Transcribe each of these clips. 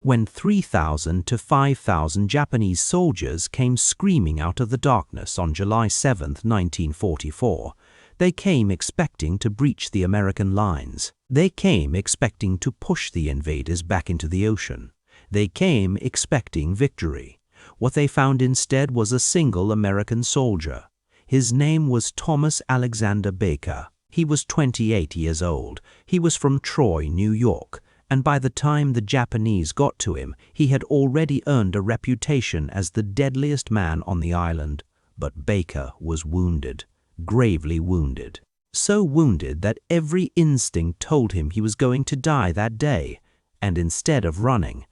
when 3,000 to 5,000 Japanese soldiers came screaming out of the darkness on July 7, 1944. They came expecting to breach the American lines. They came expecting to push the invaders back into the ocean. They came expecting victory. What they found instead was a single American soldier. His name was Thomas Alexander Baker. He was 28 years old. He was from Troy, New York. And by the time the Japanese got to him, he had already earned a reputation as the deadliest man on the island. But Baker was wounded, gravely wounded. So wounded that every instinct told him he was going to die that day. And instead of running,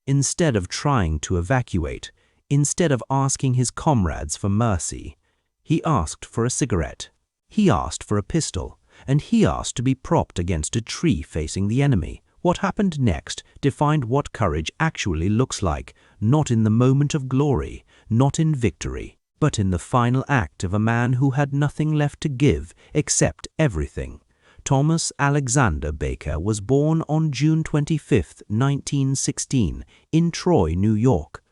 instead of trying to evacuate, instead of asking his comrades for mercy, he asked for a cigarette. He asked for a pistol, and he asked to be propped against a tree facing the enemy. What happened next defined what courage actually looks like, not in the moment of glory, not in victory, but in the final act of a man who had nothing left to give except everything. Thomas Alexander Baker was born on June 25, 1916, in Troy, New York.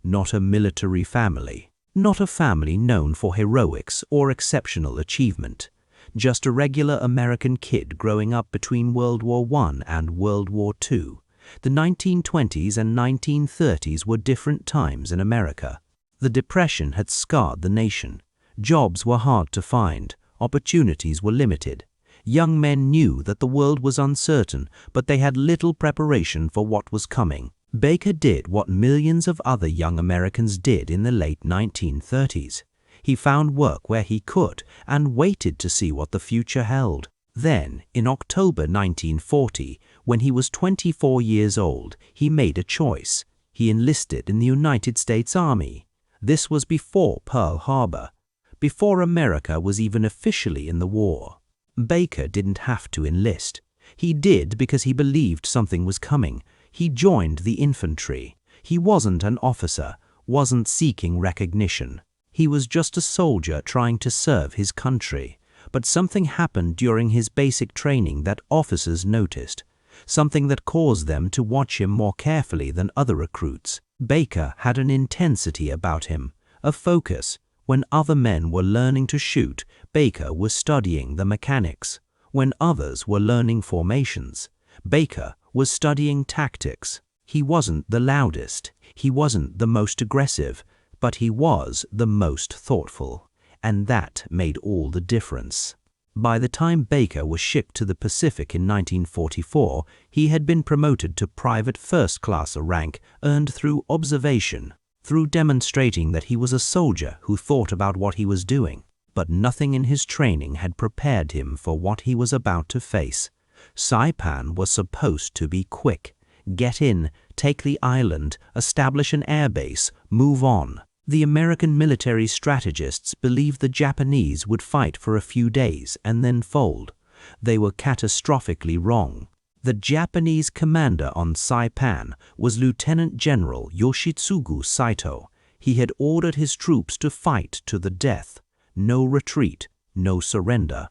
Not a military family, not a family known for heroics or exceptional achievement. Just a regular American kid growing up between World War I and World War II. The 1920s and 1930s were different times in America. The Depression had scarred the nation. Jobs were hard to find. Opportunities were limited. Young men knew that the world was uncertain, but they had little preparation for what was coming. Baker did what millions of other young Americans did in the late 1930s. He found work where he could and waited to see what the future held. Then, in October 1940, when he was 24 years old, he made a choice. He enlisted in the United States Army. This was before Pearl Harbor, before America was even officially in the war. Baker didn't have to enlist. He did because he believed something was coming. He joined the infantry. He wasn't an officer, wasn't seeking recognition. He was just a soldier trying to serve his country. But something happened during his basic training that officers noticed, something that caused them to watch him more carefully than other recruits. Baker had an intensity about him, a focus. When other men were learning to shoot, Baker was studying the mechanics. When others were learning formations, Baker was studying tactics. He wasn't the loudest, he wasn't the most aggressive, but he was the most thoughtful, and that made all the difference. By the time Baker was shipped to the Pacific in 1944, he had been promoted to private first-class, a rank earned through observation, through demonstrating that he was a soldier who thought about what he was doing. But nothing in his training had prepared him for what he was about to face. Saipan was supposed to be quick. Get in, take the island, establish an airbase, move on. The American military strategists believed the Japanese would fight for a few days and then fold. They were catastrophically wrong. The Japanese commander on Saipan was Lieutenant General Yoshitsugu Saito. He had ordered his troops to fight to the death. No retreat, no surrender.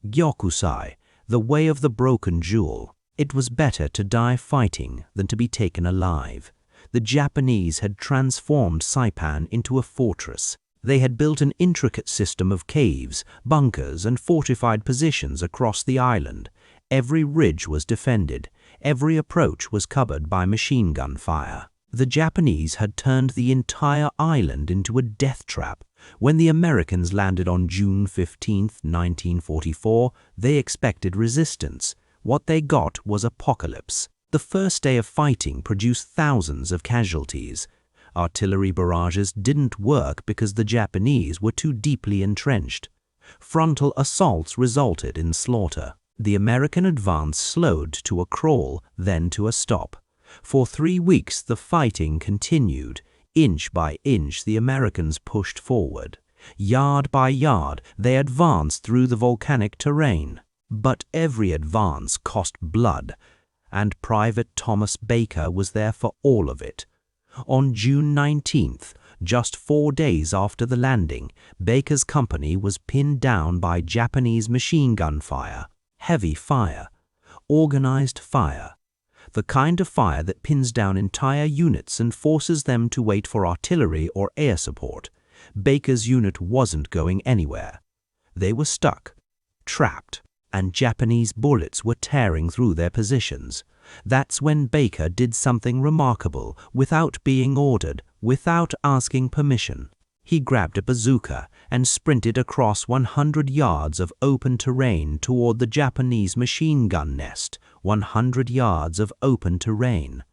Gyokusai, the way of the broken jewel. It was better to die fighting than to be taken alive. The Japanese had transformed Saipan into a fortress. They had built an intricate system of caves, bunkers, and fortified positions across the island. Every ridge was defended. Every approach was covered by machine gun fire. The Japanese had turned the entire island into a death trap. When the Americans landed on June 15, 1944, they expected resistance. What they got was apocalypse. The first day of fighting produced thousands of casualties. Artillery barrages didn't work because the Japanese were too deeply entrenched. Frontal assaults resulted in slaughter. The American advance slowed to a crawl, then to a stop. For 3 weeks the fighting continued. Inch by inch the Americans pushed forward. Yard by yard they advanced through the volcanic terrain. But every advance cost blood, and Private Thomas Baker was there for all of it. On June 19th, just 4 days after the landing, Baker's company was pinned down by Japanese machine gun fire, heavy fire, organized fire. the kind of fire that pins down entire units and forces them to wait for artillery or air support. Baker's unit wasn't going anywhere. They were stuck, trapped, and Japanese bullets were tearing through their positions. That's when Baker did something remarkable without being ordered, without asking permission. He grabbed a bazooka and sprinted across 100 yards of open terrain toward the Japanese machine gun nest. 100 yards of open terrain,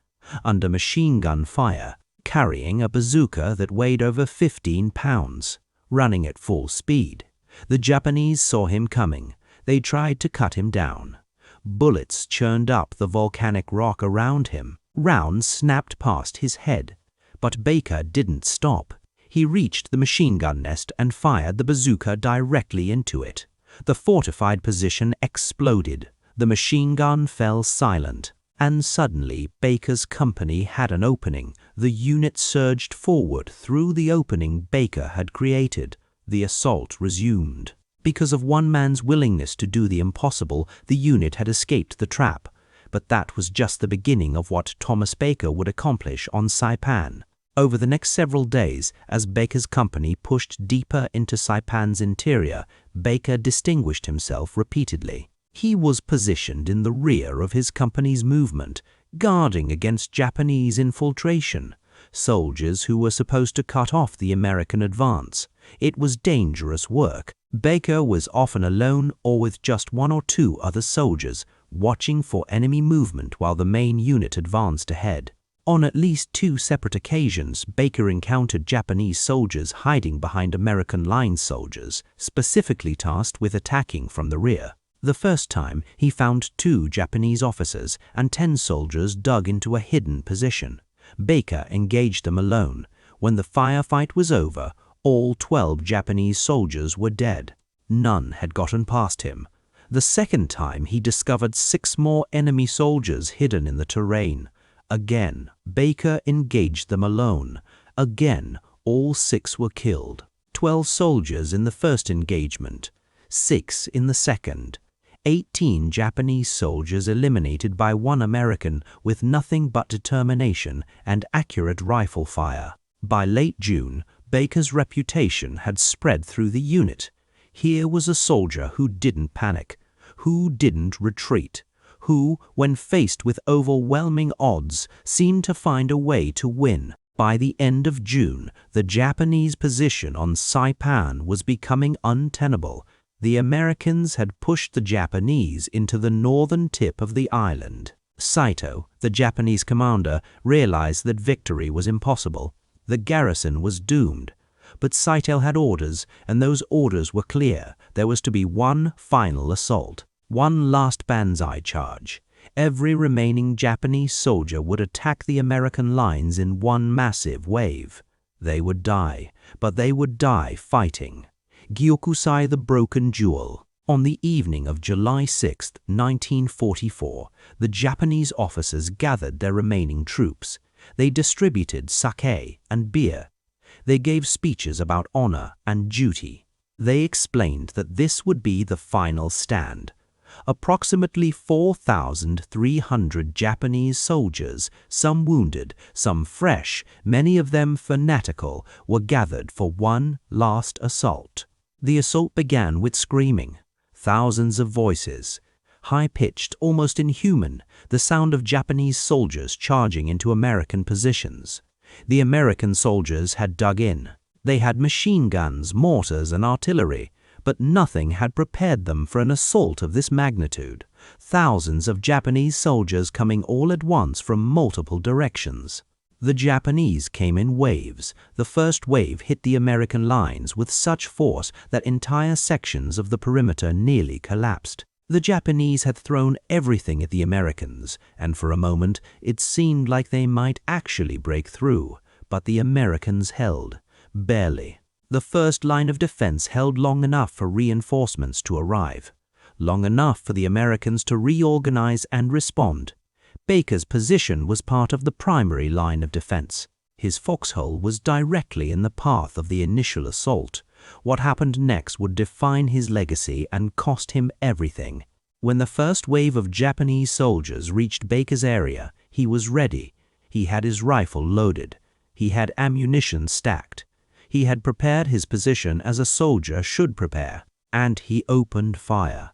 under machine gun fire, carrying a bazooka that weighed over 15 pounds, running at full speed. The Japanese saw him coming. They tried to cut him down. Bullets churned up the volcanic rock around him. Rounds snapped past his head. But Baker didn't stop. He reached the machine gun nest and fired the bazooka directly into it. The fortified position exploded. The machine gun fell silent. And suddenly, Baker's company had an opening. The unit surged forward through the opening Baker had created. The assault resumed. Because of one man's willingness to do the impossible, the unit had escaped the trap. But that was just the beginning of what Thomas Baker would accomplish on Saipan. Over the next several days, as Baker's company pushed deeper into Saipan's interior, Baker distinguished himself repeatedly. He was positioned in the rear of his company's movement, guarding against Japanese infiltration, soldiers who were supposed to cut off the American advance. It was dangerous work. Baker was often alone or with just one or two other soldiers, watching for enemy movement while the main unit advanced ahead. On at least 2 separate occasions, Baker encountered Japanese soldiers hiding behind American line soldiers, specifically tasked with attacking from the rear. The first time, he found 2 Japanese officers and 10 soldiers dug into a hidden position. Baker engaged them alone. When the firefight was over, all 12 Japanese soldiers were dead. None had gotten past him. The second time, he discovered 6 more enemy soldiers hidden in the terrain. Again, Baker engaged them alone. Again, all 6 were killed. 12 soldiers in the first engagement, 6 in the second. 18 Japanese soldiers eliminated by 1 American with nothing but determination and accurate rifle fire. By late June, Baker's reputation had spread through the unit. Here was a soldier who didn't panic, who didn't retreat, who, when faced with overwhelming odds, seemed to find a way to win. By the end of June, the Japanese position on Saipan was becoming untenable. The Americans had pushed the Japanese into the northern tip of the island. Saito, the Japanese commander, realized that victory was impossible. The garrison was doomed. But Saito had orders, and those orders were clear. There was to be one final assault. One last Banzai charge. Every remaining Japanese soldier would attack the American lines in one massive wave. They would die, but they would die fighting. Gyokusai, the broken jewel. On the evening of July 6, 1944, the Japanese officers gathered their remaining troops. They distributed sake and beer. They gave speeches about honor and duty. They explained that this would be the final stand. Approximately 4,300 Japanese soldiers, some wounded, some fresh, many of them fanatical, were gathered for one last assault. The assault began with screaming, thousands of voices, high-pitched, almost inhuman, the sound of Japanese soldiers charging into American positions. The American soldiers had dug in. They had machine guns, mortars, and artillery, but nothing had prepared them for an assault of this magnitude. Thousands of Japanese soldiers coming all at once from multiple directions. The Japanese came in waves. The first wave hit the American lines with such force that entire sections of the perimeter nearly collapsed. The Japanese had thrown everything at the Americans, and for a moment it seemed like they might actually break through. But the Americans held. Barely. The first line of defense held long enough for reinforcements to arrive. Long enough for the Americans to reorganize and respond. Baker's position was part of the primary line of defense. His foxhole was directly in the path of the initial assault. What happened next would define his legacy and cost him everything. When the first wave of Japanese soldiers reached Baker's area, he was ready. He had his rifle loaded. He had ammunition stacked. He had prepared his position as a soldier should prepare, and he opened fire.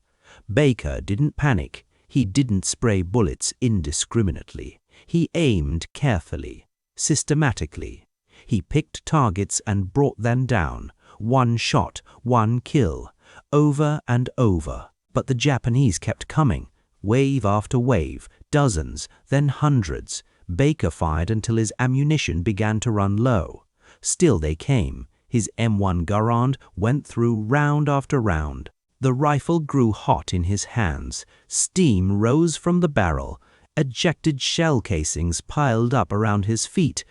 Baker didn't panic. He didn't spray bullets indiscriminately. He aimed carefully, systematically. He picked targets and brought them down. One shot, one kill, over and over. But the Japanese kept coming, wave after wave, dozens, then hundreds. Baker fired until his ammunition began to run low. Still they came. His M1 Garand went through round after round. The rifle grew hot in his hands. Steam rose from the barrel. Ejected shell casings piled up around his feet.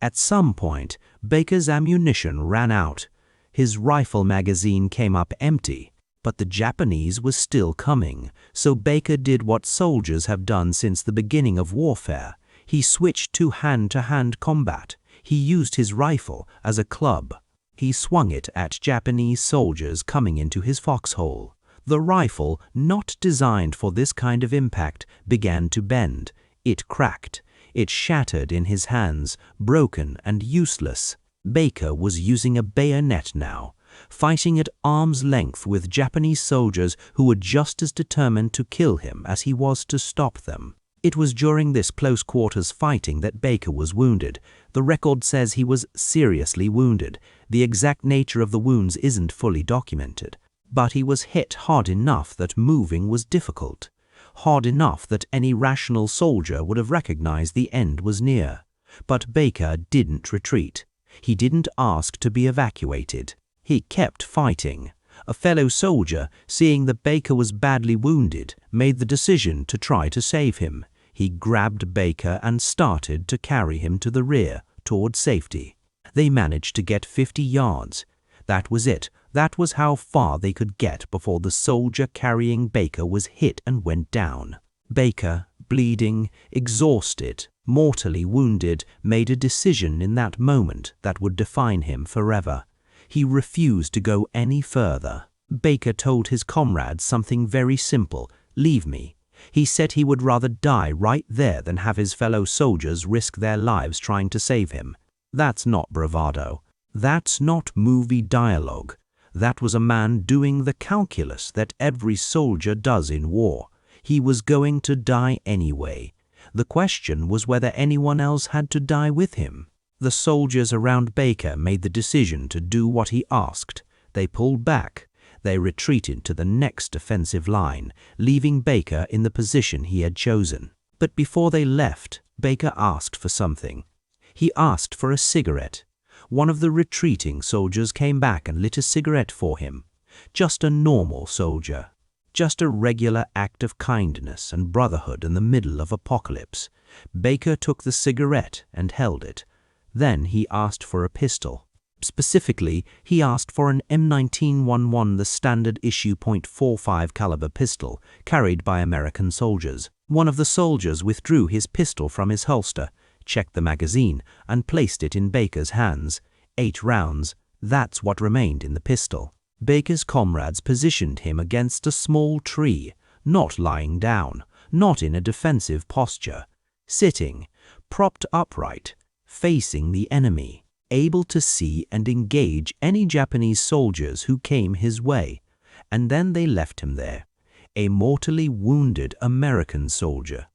At some point, Baker's ammunition ran out. His rifle magazine came up empty. But the Japanese was still coming, so Baker did what soldiers have done since the beginning of warfare. He switched to hand-to-hand combat. He used his rifle as a club. He swung it at Japanese soldiers coming into his foxhole. The rifle, not designed for this kind of impact, began to bend. It cracked. It shattered in his hands, broken and useless. Baker was using a bayonet now, fighting at arm's length with Japanese soldiers who were just as determined to kill him as he was to stop them. It was during this close-quarters fighting that Baker was wounded. The record says he was seriously wounded. The exact nature of the wounds isn't fully documented. But he was hit hard enough that moving was difficult. Hard enough that any rational soldier would have recognized the end was near. But Baker didn't retreat. He didn't ask to be evacuated. He kept fighting. A fellow soldier, seeing that Baker was badly wounded, made the decision to try to save him. He grabbed Baker and started to carry him to the rear, toward safety. They managed to get 50 yards. That was it. That was how far they could get before the soldier carrying Baker was hit and went down. Baker, bleeding, exhausted, mortally wounded, made a decision in that moment that would define him forever. He refused to go any further. Baker told his comrades something very simple: leave me. He said he would rather die right there than have his fellow soldiers risk their lives trying to save him. That's not bravado. That's not movie dialogue. That was a man doing the calculus that every soldier does in war. He was going to die anyway. The question was whether anyone else had to die with him. The soldiers around Baker made the decision to do what he asked. They pulled back. They retreated to the next defensive line, leaving Baker in the position he had chosen. But before they left, Baker asked for something. He asked for a cigarette. One of the retreating soldiers came back and lit a cigarette for him. Just a normal soldier. Just a regular act of kindness and brotherhood in the middle of apocalypse. Baker took the cigarette and held it. Then he asked for a pistol. Specifically, he asked for an M1911, the standard issue .45 caliber pistol carried by American soldiers. One of the soldiers withdrew his pistol from his holster, checked the magazine, and placed it in Baker's hands. 8 rounds. That's what remained in the pistol. Baker's comrades positioned him against a small tree, not lying down, not in a defensive posture, sitting, propped upright, facing the enemy, able to see and engage any Japanese soldiers who came his way. And then they left him there, a mortally wounded American soldier.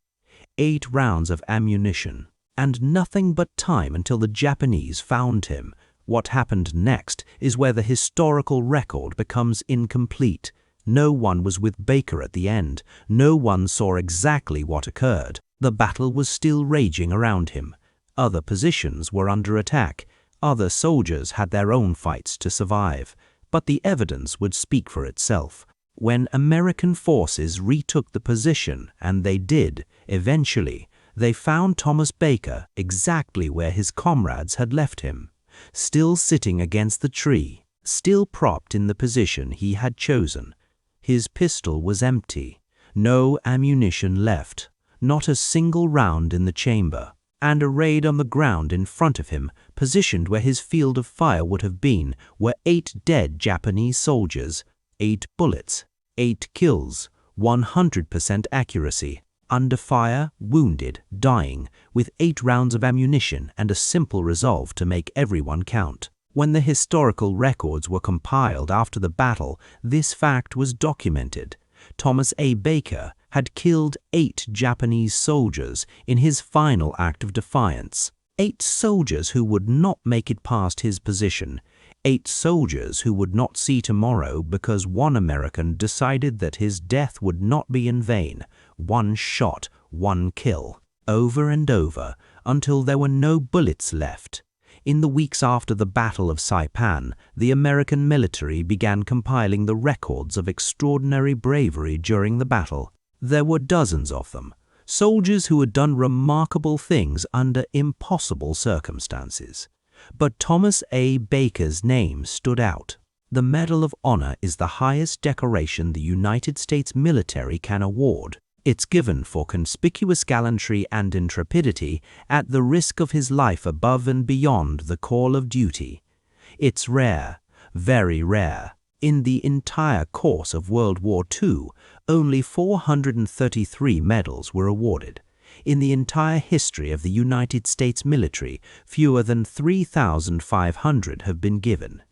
8 rounds of ammunition, and nothing but time until the Japanese found him. What happened next is where the historical record becomes incomplete. No one was with Baker at the end. No one saw exactly what occurred. The battle was still raging around him. Other positions were under attack. Other soldiers had their own fights to survive. But the evidence would speak for itself. When American forces retook the position, and they did, eventually, they found Thomas Baker exactly where his comrades had left him, still sitting against the tree, still propped in the position he had chosen. His pistol was empty, no ammunition left, not a single round in the chamber, and arrayed on the ground in front of him, positioned where his field of fire would have been, were 8 dead Japanese soldiers, 8 bullets, 8 kills, 100% accuracy, under fire, wounded, dying, with 8 rounds of ammunition and a simple resolve to make everyone count. When the historical records were compiled after the battle, this fact was documented. Thomas A. Baker had killed 8 Japanese soldiers in his final act of defiance. 8 soldiers who would not make it past his position. 8 soldiers who would not see tomorrow because one American decided that his death would not be in vain. 1 shot, 1 kill. Over and over, until there were no bullets left. In the weeks after the Battle of Saipan, the American military began compiling the records of extraordinary bravery during the battle. There were dozens of them, soldiers who had done remarkable things under impossible circumstances. But Thomas A. Baker's name stood out. The Medal of Honor is the highest decoration the United States military can award. It's given for conspicuous gallantry and intrepidity at the risk of his life above and beyond the call of duty. It's rare, very rare. In the entire course of World War II, only 433 medals were awarded. In the entire history of the United States military, fewer than 3,500 have been given.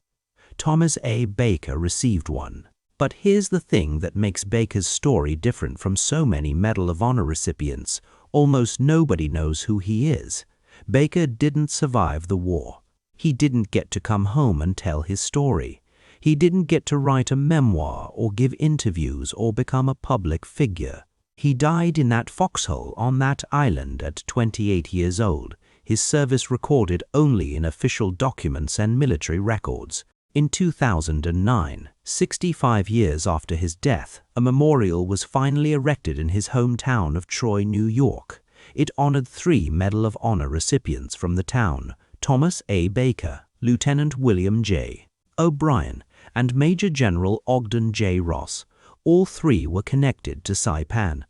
Thomas A. Baker received one. But here's the thing that makes Baker's story different from so many Medal of Honor recipients. Almost nobody knows who he is. Baker didn't survive the war. He didn't get to come home and tell his story. He didn't get to write a memoir or give interviews or become a public figure. He died in that foxhole on that island at 28 years old, his service recorded only in official documents and military records. In 2009, 65 years after his death, a memorial was finally erected in his hometown of Troy, New York. It honored 3 Medal of Honor recipients from the town: Thomas A. Baker, Lieutenant William J. O'Brien, and Major General Ogden J. Ross. All 3 were connected to Saipan.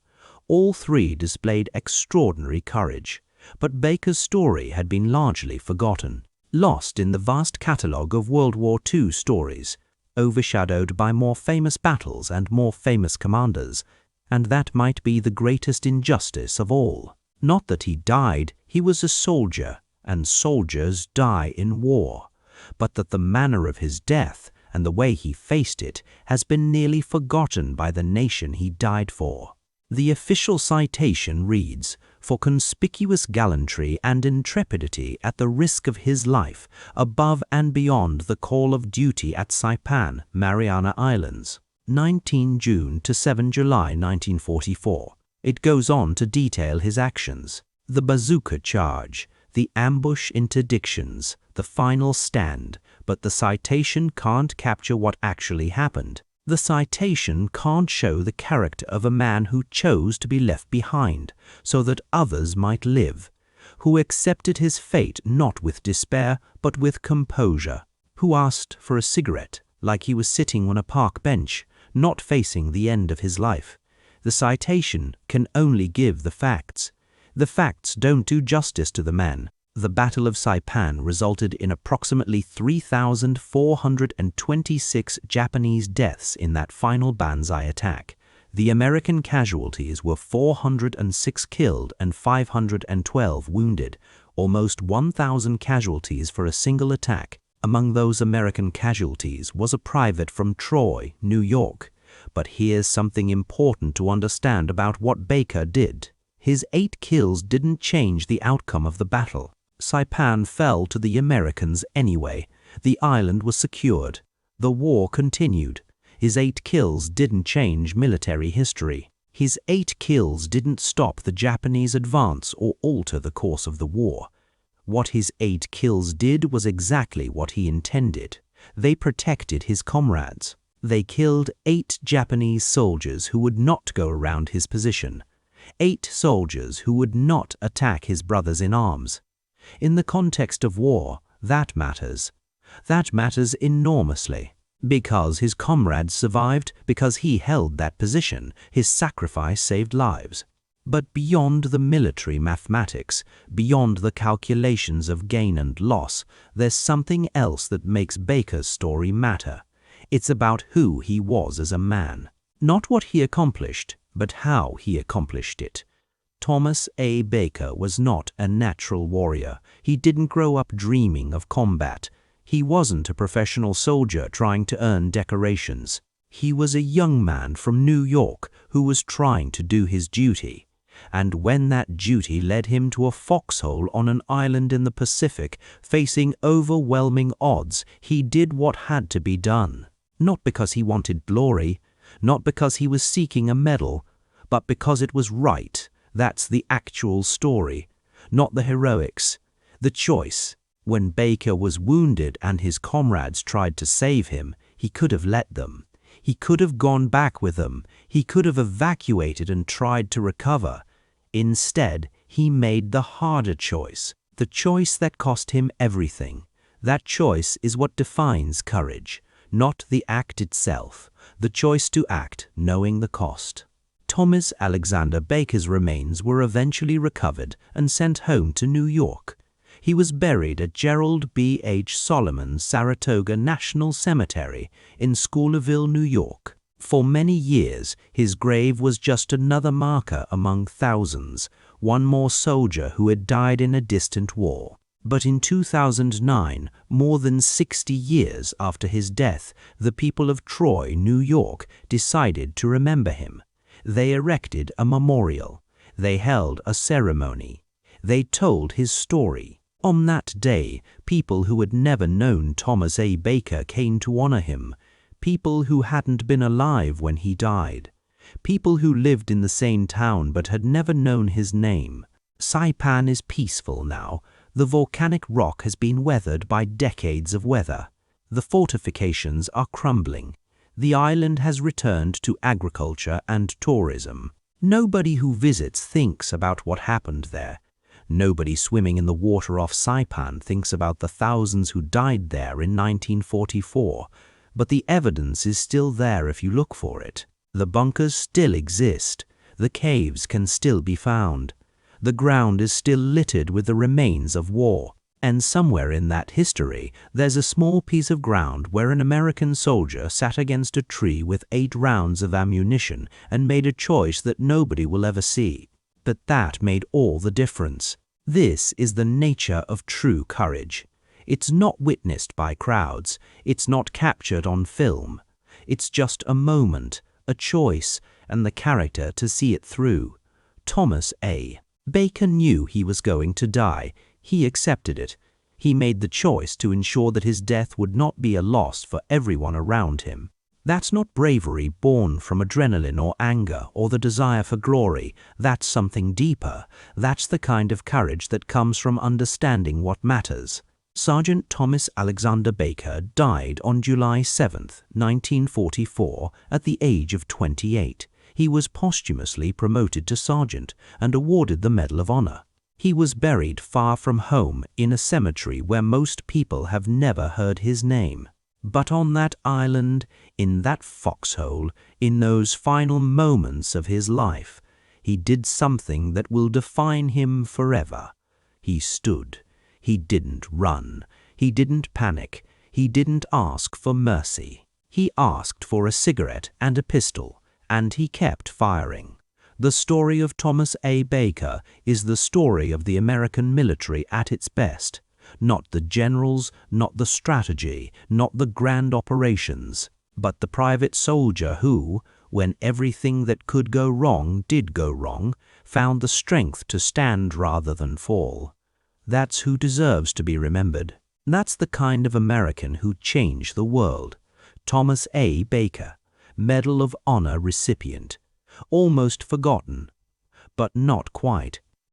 All 3 displayed extraordinary courage. But Baker's story had been largely forgotten, lost in the vast catalogue of World War II stories, overshadowed by more famous battles and more famous commanders. And that might be the greatest injustice of all. Not that he died, he was a soldier, and soldiers die in war, but that the manner of his death and the way he faced it has been nearly forgotten by the nation he died for. The official citation reads, "For conspicuous gallantry and intrepidity at the risk of his life, above and beyond the call of duty at Saipan, Mariana Islands, 19 June to 7 July 1944. It goes on to detail his actions: the bazooka charge, the ambush interdictions, the final stand, but the citation can't capture what actually happened. The citation can't show the character of a man who chose to be left behind so that others might live, who accepted his fate not with despair but with composure, who asked for a cigarette like he was sitting on a park bench, not facing the end of his life. The citation can only give the facts. The facts don't do justice to the man. The Battle of Saipan resulted in approximately 3,426 Japanese deaths in that final Banzai attack. The American casualties were 406 killed and 512 wounded, almost 1,000 casualties for a single attack. Among those American casualties was a private from Troy, New York. But here's something important to understand about what Baker did. His 8 kills didn't change the outcome of the battle. Saipan fell to the Americans anyway. The island was secured. The war continued. His 8 kills didn't change military history. His 8 kills didn't stop the Japanese advance or alter the course of the war. What his 8 kills did was exactly what he intended. They protected his comrades. They killed 8 Japanese soldiers who would not go around his position. 8 soldiers who would not attack his brothers in arms. In the context of war, that matters. That matters enormously. Because his comrades survived, because he held that position, his sacrifice saved lives. But beyond the military mathematics, beyond the calculations of gain and loss, there's something else that makes Baker's story matter. It's about who he was as a man. Not what he accomplished, but how he accomplished it. Thomas A. Baker was not a natural warrior. He didn't grow up dreaming of combat. He wasn't a professional soldier trying to earn decorations. He was a young man from New York who was trying to do his duty. And when that duty led him to a foxhole on an island in the Pacific, facing overwhelming odds, he did what had to be done. Not because he wanted glory, not because he was seeking a medal, but because it was right. That's the actual story, not the heroics, the choice. When Baker was wounded and his comrades tried to save him, he could have let them. He could have gone back with them. He could have evacuated and tried to recover. Instead, he made the harder choice, the choice that cost him everything. That choice is what defines courage, not the act itself, the choice to act knowing the cost. Thomas Alexander Baker's remains were eventually recovered and sent home to New York. He was buried at Gerald B. H. Solomon's Saratoga National Cemetery in Schuylerville, New York. For many years, his grave was just another marker among thousands, one more soldier who had died in a distant war. But in 2009, more than 60 years after his death, the people of Troy, New York, decided to remember him. They erected a memorial. They held a ceremony. They told his story. On that day, people who had never known Thomas A. Baker came to honor him. People who hadn't been alive when he died. People who lived in the same town but had never known his name. Saipan is peaceful now. The volcanic rock has been weathered by decades of weather. The fortifications are crumbling. The island has returned to agriculture and tourism. Nobody who visits thinks about what happened there. Nobody swimming in the water off Saipan thinks about the thousands who died there in 1944. But the evidence is still there if you look for it. The bunkers still exist. The caves can still be found. The ground is still littered with the remains of war. And somewhere in that history, there's a small piece of ground where an American soldier sat against a tree with 8 rounds of ammunition and made a choice that nobody will ever see. But that made all the difference. This is the nature of true courage. It's not witnessed by crowds. It's not captured on film. It's just a moment, a choice, and the character to see it through. Thomas A. Baker knew he was going to die. He accepted it. He made the choice to ensure that his death would not be a loss for everyone around him. That's not bravery born from adrenaline or anger or the desire for glory. That's something deeper. That's the kind of courage that comes from understanding what matters. Sergeant Thomas Alexander Baker died on July 7, 1944, at the age of 28. He was posthumously promoted to sergeant and awarded the Medal of Honor. He was buried far from home in a cemetery where most people have never heard his name. But on that island, in that foxhole, in those final moments of his life, he did something that will define him forever. He stood. He didn't run. He didn't panic. He didn't ask for mercy. He asked for a cigarette and a pistol, and he kept firing. The story of Thomas A. Baker is the story of the American military at its best. Not the generals, not the strategy, not the grand operations, but the private soldier who, when everything that could go wrong did go wrong, found the strength to stand rather than fall. That's who deserves to be remembered. That's the kind of American who changed the world. Thomas A. Baker, Medal of Honor recipient. Almost forgotten, but not quite.